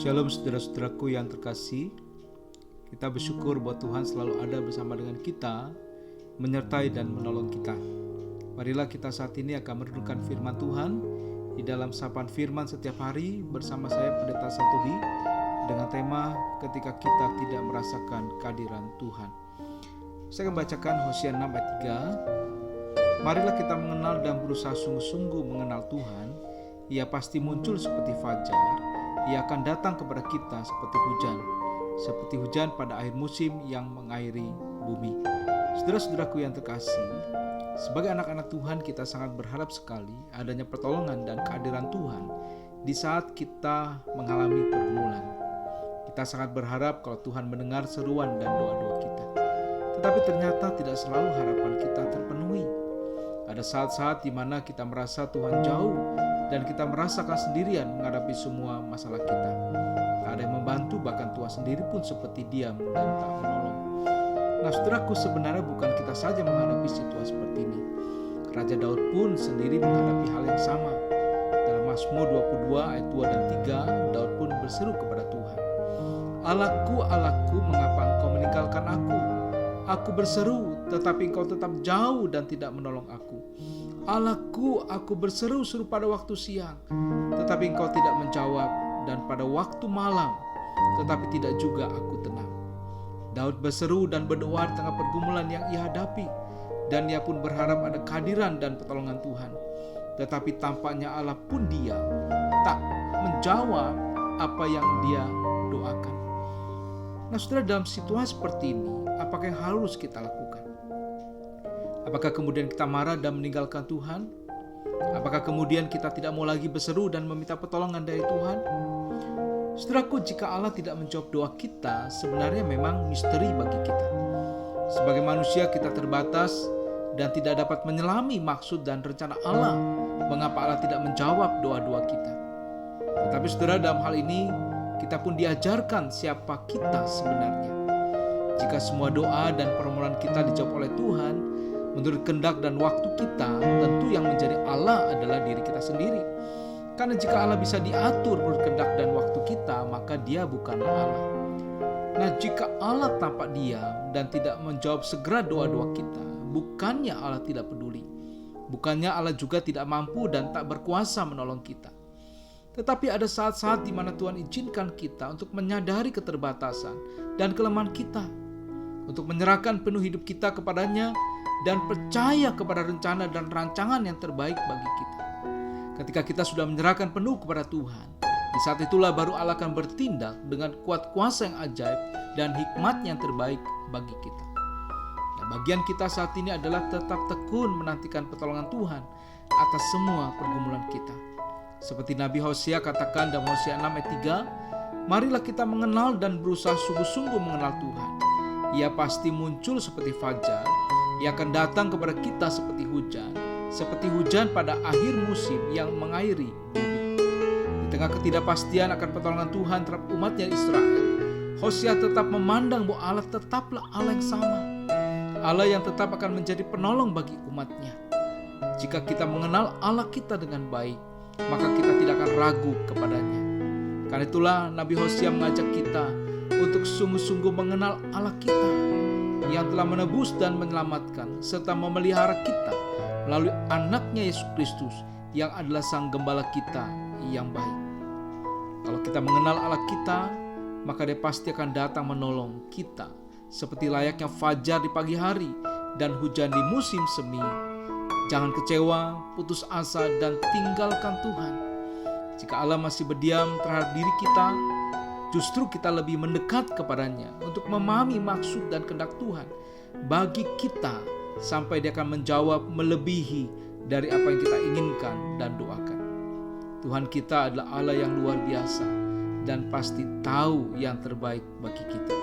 Shalom saudara-saudaraku yang terkasih. Kita bersyukur bahwa Tuhan selalu ada bersama dengan kita, menyertai dan menolong kita. Marilah kita saat ini akan merenungkan firman Tuhan di dalam sapaan firman setiap hari bersama saya Pendeta Santobi dengan tema ketika kita tidak merasakan kehadiran Tuhan. Saya akan bacakan Hosea 6 ayat 3. Marilah kita mengenal dan berusaha sungguh-sungguh mengenal Tuhan. Ia pasti muncul seperti fajar. Ia akan datang kepada kita seperti hujan pada akhir musim yang mengairi bumi. Saudara-saudaraku yang terkasih, sebagai anak-anak Tuhan kita sangat berharap sekali adanya pertolongan dan kehadiran Tuhan di saat kita mengalami pergumulan. Kita sangat berharap kalau Tuhan mendengar seruan dan doa-doa kita. Tetapi ternyata tidak selalu harapan kita terpenuhi. Ada saat-saat di mana kita merasa Tuhan jauh dan kita merasakan sendirian menghadapi semua masalah kita. Tak ada yang membantu, bahkan Tuhan sendiri pun seperti diam dan tak menolong. Nah saudaraku, sebenarnya bukan kita saja menghadapi situasi seperti ini. Raja Daud pun sendiri menghadapi hal yang sama. Dalam Mazmur 22 ayat 2 dan 3, Daud pun berseru kepada Tuhan. Allahku, Allahku, mengapa engkau meninggalkan aku? Aku berseru, tetapi engkau tetap jauh dan tidak menolong aku. Allahku, aku berseru-seru pada waktu siang, tetapi engkau tidak menjawab, dan pada waktu malam, tetapi tidak juga aku tenang. Daud berseru dan berdoa di tengah pergumulan yang ia hadapi, dan ia pun berharap ada kehadiran dan pertolongan Tuhan. Tetapi tampaknya Allah pun diam, tak menjawab apa yang dia doakan. Nah saudara, dalam situasi seperti ini, apakah yang harus kita lakukan? Apakah kemudian kita marah dan meninggalkan Tuhan? Apakah kemudian kita tidak mau lagi berseru dan meminta pertolongan dari Tuhan? Saudaraku, jika Allah tidak menjawab doa kita, sebenarnya memang misteri bagi kita. Sebagai manusia kita terbatas dan tidak dapat menyelami maksud dan rencana Allah. Mengapa Allah tidak menjawab doa-doa kita? Tetapi saudara, dalam hal ini kita pun diajarkan siapa kita sebenarnya. Jika semua doa dan permohonan kita dijawab oleh Tuhan menurut kehendak dan waktu kita, tentu yang menjadi Allah adalah diri kita sendiri. Karena jika Allah bisa diatur menurut kehendak dan waktu kita, maka dia bukanlah Allah. Nah, jika Allah tampak diam dan tidak menjawab segera doa-doa kita, bukannya Allah tidak peduli. Bukannya Allah juga tidak mampu dan tak berkuasa menolong kita. Tetapi ada saat-saat di mana Tuhan izinkan kita untuk menyadari keterbatasan dan kelemahan kita, untuk menyerahkan penuh hidup kita kepadanya dan percaya kepada rencana dan rancangan yang terbaik bagi kita. Ketika kita sudah menyerahkan penuh kepada Tuhan, di saat itulah baru Allah akan bertindak dengan kuat kuasa yang ajaib dan hikmat yang terbaik bagi kita. Nah, bagian kita saat ini adalah tetap tekun menantikan pertolongan Tuhan atas semua pergumulan kita. Seperti Nabi Hosea katakan dalam Hosea 6 ayat 3, marilah kita mengenal dan berusaha sungguh-sungguh mengenal Tuhan. Ia pasti muncul seperti fajar. Ia akan datang kepada kita seperti hujan pada akhir musim yang mengairi bumi. Di tengah ketidakpastian akan pertolongan Tuhan terhadap umatnya Israel, Hosea tetap memandang bahwa Allah tetaplah Allah yang sama. Allah yang tetap akan menjadi penolong bagi umatnya. Jika kita mengenal Allah kita dengan baik, maka kita tidak akan ragu kepadanya. Karena itulah Nabi Hosea mengajak kita untuk sungguh-sungguh mengenal Allah kita yang telah menebus dan menyelamatkan serta memelihara kita melalui anaknya Yesus Kristus yang adalah sang gembala kita yang baik. Kalau kita mengenal Allah kita, maka dia pasti akan datang menolong kita seperti layaknya fajar di pagi hari dan hujan di musim semi. Jangan kecewa, putus asa, dan tinggalkan Tuhan. Jika Allah masih berdiam terhadap diri kita, justru kita lebih mendekat kepadanya untuk memahami maksud dan kehendak Tuhan bagi kita sampai dia akan menjawab melebihi dari apa yang kita inginkan dan doakan. Tuhan kita adalah Allah yang luar biasa dan pasti tahu yang terbaik bagi kita.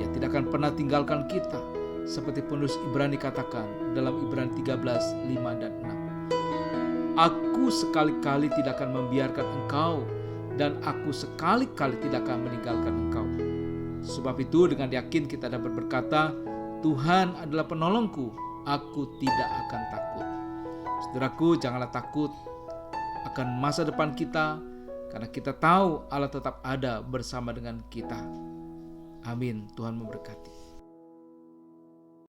Dia tidak akan pernah tinggalkan kita seperti penulis Ibrani katakan dalam Ibrani 13:5 dan 6. Aku sekali-kali tidak akan membiarkan engkau dan aku sekali-kali tidak akan meninggalkan engkau. Sebab itu dengan yakin kita dapat berkata, Tuhan adalah penolongku, aku tidak akan takut. Saudaraku, janganlah takut akan masa depan kita, Karena kita tahu Allah tetap ada bersama dengan kita. Amin. Tuhan memberkati.